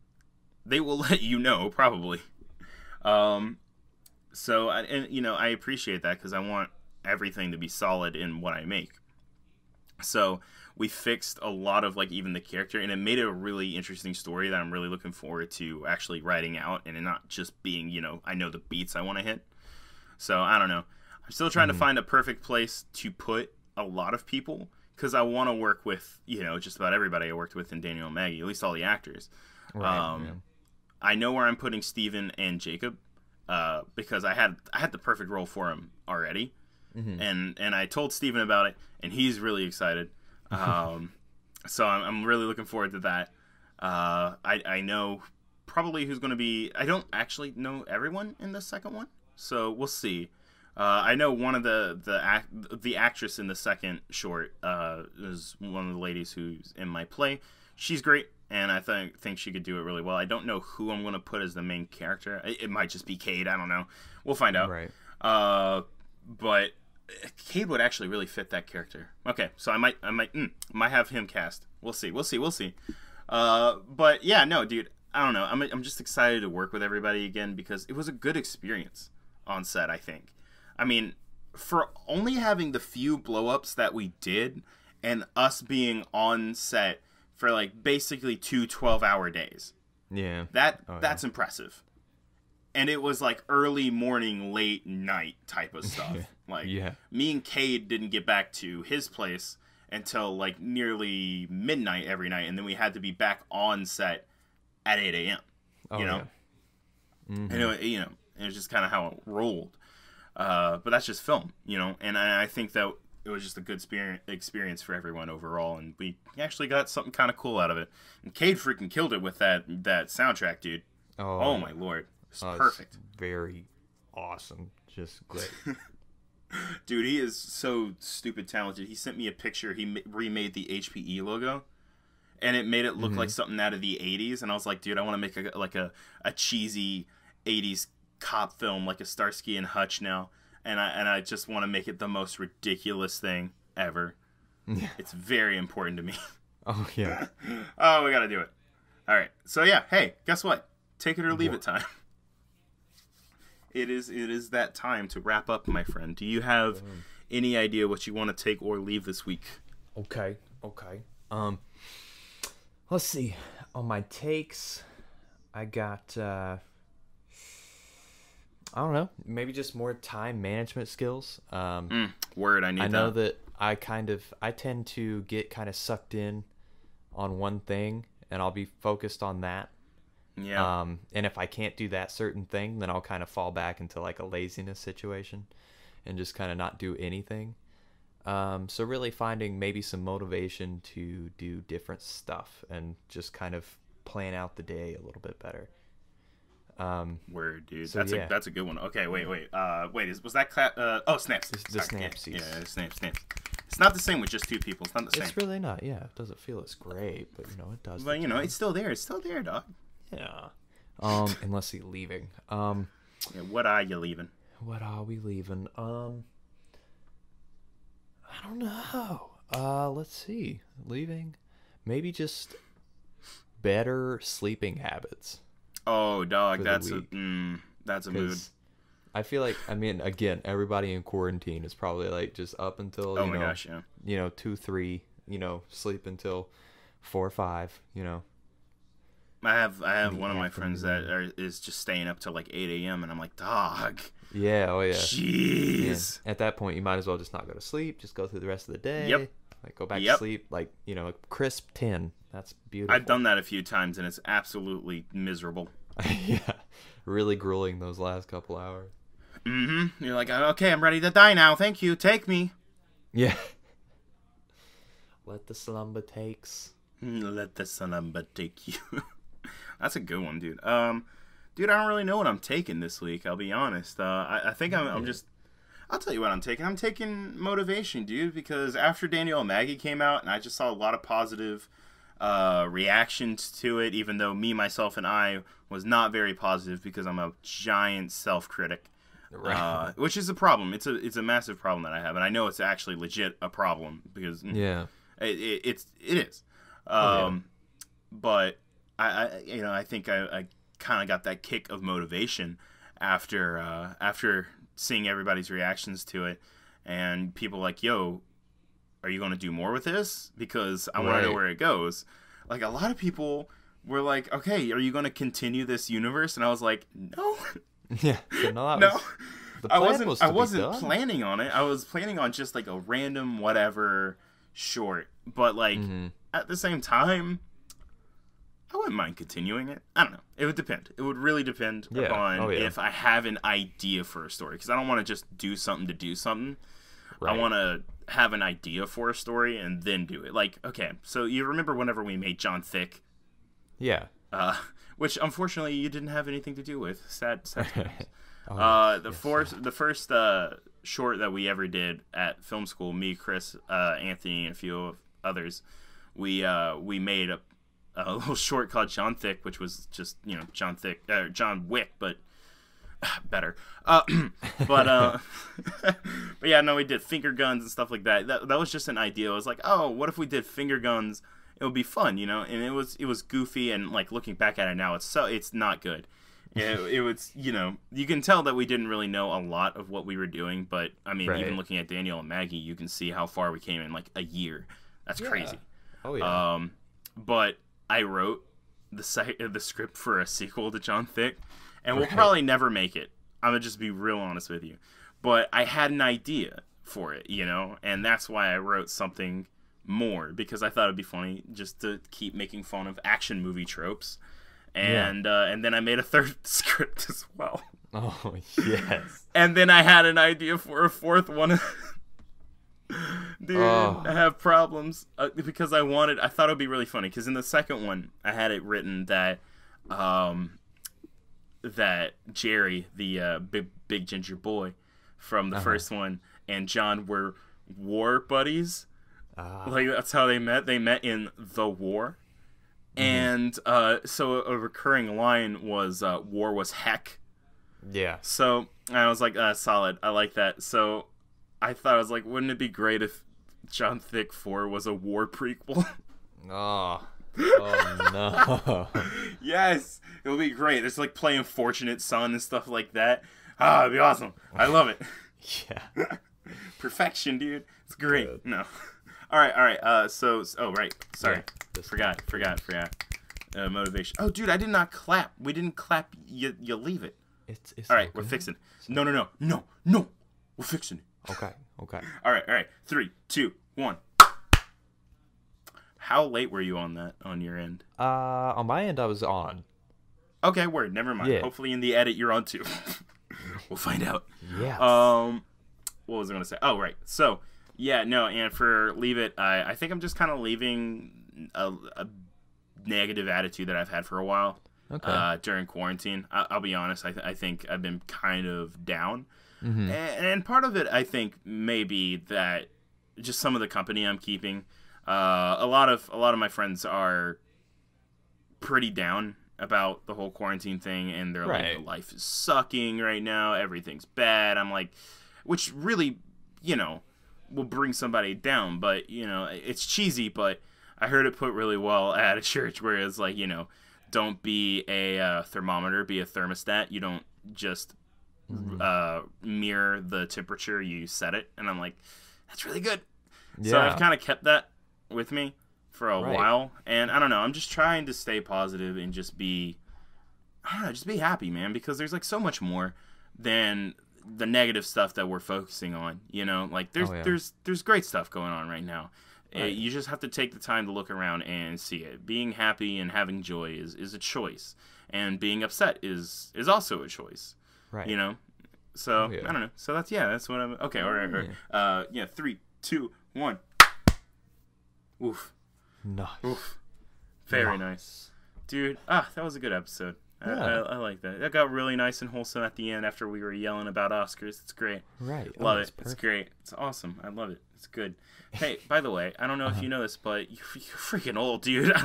they will let you know probably. So I appreciate that, because I want everything to be solid in what I make. So we fixed a lot of like even the character, and it made it a really interesting story that I'm really looking forward to actually writing out, and it not just being, I know the beats I want to hit. So I don't know. I'm still trying to find a perfect place to put a lot of people, because I want to work with, just about everybody I worked with in Daniel and Maggie, at least all the actors.
Right,
I know where I'm putting Steven and Jacob, because I had the perfect role for him already. And I told Steven about it, and he's really excited. So I'm really looking forward to that. I know probably who's going to be... I don't actually know everyone in the second one, so we'll see. I know one of the actress in the second short is one of the ladies who's in my play. She's great, and I think she could do it really well. I don't know who I'm going to put as the main character. It might just be Cade. I don't know. We'll find out.
Right.
But Cade would actually really fit that character. Okay, so I might have him cast. We'll see. But yeah, no, dude, I don't know. I'm just excited to work with everybody again, because it was a good experience on set, I think. I mean, for only having the few blow-ups that we did, and us being on set for like basically 2 12-hour days.
Yeah.
That's impressive. And it was like early morning, late night type of stuff. Like, me and Cade didn't get back to his place until like nearly midnight every night, and then we had to be back on set at 8 a.m. And it was just kind of how it rolled. But that's just film, and I think that it was just a good experience for everyone overall, and we actually got something kind of cool out of it. And Cade freaking killed it with that soundtrack, dude. Oh my lord. It's perfect.
It's very awesome. Just great.
Dude, he is so stupid talented. He sent me a picture. He remade the HPE logo, and it made it look like something out of the 80s. And I was like, dude, I want to make a cheesy 80s cop film, like a Starsky and Hutch now. And I just want to make it the most ridiculous thing ever. Yeah. It's very important to me.
Oh, yeah.
Oh, we got to do it. All right. So, yeah. Hey, guess what? Take it or leave it time. It is that time to wrap up, my friend. Do you have any idea what you want to take or leave this week?
Okay. Let's see. On my takes, I got I don't know, maybe just more time management skills.
Word, I need that.
I know that I tend to get kind of sucked in on one thing, and I'll be focused on that.
Yeah.
And if I can't do that certain thing, then I'll kind of fall back into like a laziness situation and just kind of not do anything. So really finding maybe some motivation to do different stuff and just kind of plan out the day a little bit better.
Word, dude.
So,
that's a good one. Okay, wait. Was that snaps?
The snaps.
Yeah, snaps. It's not the same with just two people. It's not the same.
It's really not. Yeah, it doesn't feel as great, but it does.
But it's still there. It's still there, dog.
Yeah. And let's see, leaving.
What are you leaving?
What are we leaving? I don't know. Let's see. Leaving. Maybe just better sleeping habits.
Oh, dog, that's a mood.
I feel like, again, everybody in quarantine is probably like just up until,
oh my gosh, yeah.
2, 3, sleep until 4 or 5,
I have one of my friends that is just staying up till like 8 a.m. and I'm like, dog.
Yeah, oh yeah.
Jeez.
Yeah. At that point, you might as well just not go to sleep. Just go through the rest of the day.
Yep.
Like go back to sleep. Like a crisp 10. That's beautiful.
I've done that a few times and it's absolutely miserable.
Yeah. Really grueling those last couple hours.
Mm-hmm. You're like, okay, I'm ready to die now. Thank you. Take me.
Yeah. Let the slumber takes.
Let the slumber take you. That's a good one, dude. Dude, I don't really know what I'm taking this week. I'll be honest. I think I'm just... I'll tell you what I'm taking. I'm taking motivation, dude, because after Daniel and Maggie came out, and I just saw a lot of positive reactions to it, even though me, myself, and I was not very positive because I'm a giant self-critic. Right. Which is a problem. It's a massive problem that I have, and I know it's actually legit a problem because it is. But I think I kind of got that kick of motivation after seeing everybody's reactions to it, and people like, yo, are you going to do more with this? Because I want to know where it goes. Like, a lot of people were like, okay, are you going to continue this universe? And I was like, no.
Yeah.
No.
The plan was to
I
be
wasn't
done.
planning on it. I was planning on just like a random whatever short, but like at the same time, I wouldn't mind continuing it. I don't know. It would depend. It would really depend upon if I have an idea for a story, because I don't want to just do something to do something.
Right.
I want to have an idea for a story and then do it. Like, okay, so you remember whenever we made John Thick?
Yeah.
Which unfortunately you didn't have anything to do with. Sad times. The first short that we ever did at film school, me, Chris, Anthony, and a few of others, we made a little short called John Thick, which was just John Wick, but better. But yeah, no, we did finger guns and stuff like that. That was just an idea. I was like, oh, what if we did finger guns? It would be fun, and it was goofy, and like looking back at it now, it's not good. It was, you can tell that we didn't really know a lot of what we were doing, but I mean, even looking at Daniel and Maggie, you can see how far we came in like a year. That's crazy.
Oh yeah.
But I wrote the script for a sequel to John Thick, and we'll probably never make it. I'm gonna just be real honest with you, but I had an idea for it, and that's why I wrote something more, because I thought it'd be funny just to keep making fun of action movie tropes. And then I made a third script as well.
Oh, yes.
And then I had an idea for a fourth one. Dude, I have problems because I thought it would be really funny, because in the second one I had it written that that Jerry, the big ginger boy from the first one, and John were war buddies. Like, that's how they met. They met in the war. And so a recurring line was war was heck.
Yeah.
So I was like, solid. I like that. So I thought, I was like, wouldn't it be great if John Thick 4 was a war prequel?
Oh no.
Yes, it would be great. It's like playing Fortunate Son and stuff like that. It'd be awesome. I love it.
Yeah.
Perfection, dude. It's great. Good. No. All right. Right. Sorry. Yeah, forgot. Motivation. Oh, dude, I did not clap. We didn't clap. You leave it.
It's
all right. We're fixing it. No. We're fixing it.
Okay.
All right. 3, 2, 1. How late were you on that on your end?
On my end, I was on.
Okay, word. Never mind.
Yeah.
Hopefully in the edit you're on too. We'll find out.
Yes.
What was I going to say? Oh, right. So, yeah, no, and for Leave It, I think I'm just kind of leaving a negative attitude that I've had for a while.
Okay.
During quarantine. I'll be honest. I think I've been kind of down.
Mm-hmm.
And part of it, I think, may be that just some of the company I'm keeping. A lot of my friends are pretty down about the whole quarantine thing, and they're like, life is sucking right now, everything's bad. I'm like, which really, will bring somebody down, but it's cheesy, but I heard it put really well at a church where it's like, don't be a thermometer, be a thermostat. You don't just mirror the temperature, you set it. And I'm like, that's really good. Yeah. So I've kind of kept that with me for a while, and I don't know, I'm just trying to stay positive and just be happy, man, because there's like so much more than the negative stuff that we're focusing on, like there's great stuff going on right now. You just have to take the time to look around and see it. Being happy and having joy is a choice, and being upset is also a choice, so I don't know, so that's what I'm okay. All right. 3, 2, 1. Oof.
Nice.
Oof. Very nice. Dude, that was a good episode.
Yeah.
I like that. That got really nice and wholesome at the end after we were yelling about Oscars. It's great.
Right.
Love it. It's great. It's awesome. I love it. It's good. Hey, by the way, I don't know if you know this, but you're freaking old, dude.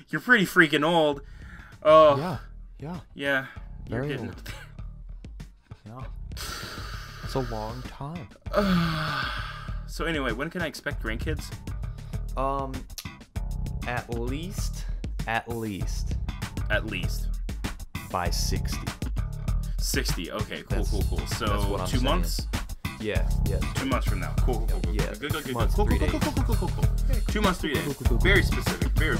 You're pretty freaking old. Oh.
Yeah.
Yeah. You're
Very
getting
old. Yeah. It's a long time.
So anyway, when can I expect grandkids?
At least by 60.
60. Okay, cool. So 2 months?
Yeah.
2 months from now. Cool.
Yeah.
Good.
2 months, 3 days.
Cool. 2 months, 3 days. Very specific. Very.